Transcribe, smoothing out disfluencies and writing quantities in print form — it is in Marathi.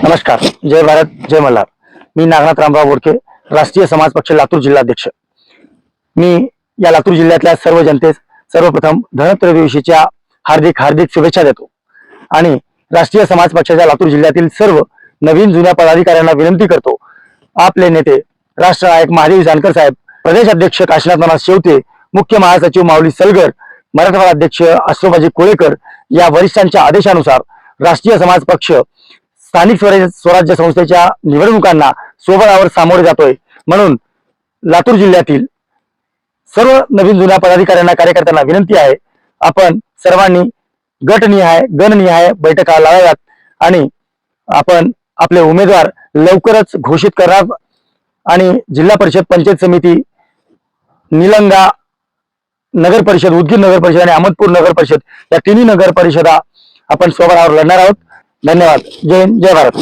नमस्कार, जय भारत, जय मल्हार. मी नागनाथ रामराव बोडके, राष्ट्रीय समाज पक्ष लातूर जिल्हाध्यक्ष. मी या लातूर जिल्ह्यातल्या सर्व जनतेस सर्वप्रथम धनत्रयोदशीच्या हार्दिक हार्दिक शुभेच्छा देतो आणि राष्ट्रीय समाज पक्षाच्या लातूर जिल्ह्यातील सर्व नवीन जुन्या पदाधिकाऱ्यांना विनंती करतो. आपले नेते राष्ट्रनायक महादेव जानकर साहेब, प्रदेश अध्यक्ष काशीनाथ शेवते, मुख्य महासचिव माऊली सलगर, मराठवाडा अध्यक्ष अशोकबाजी कोळेकर या वरिष्ठांच्या आदेशानुसार राष्ट्रीय समाज पक्ष स्थानिक स्वराज्य संस्थेच्या निवडणुकांना सोबळावर सामोरे जातोय. म्हणून लातूर जिल्ह्यातील सर्व नवीन जुन्या पदाधिकाऱ्यांना कार्यकर्त्यांना विनंती आहे, आपण सर्वांनी गटनिहाय गणनिहाय बैठका लावाव्यात आणि आपण आपले उमेदवार लवकरच घोषित करणार आणि जिल्हा परिषद, पंचायत समिती, निलंगा नगर परिषद, उदगीर नगर परिषद आणि अहमदपूर नगर परिषद या तिन्ही नगर परिषदा आपण सोबळावर लढणार आहोत. धन्यवाद. जय हिंद, जय भारत.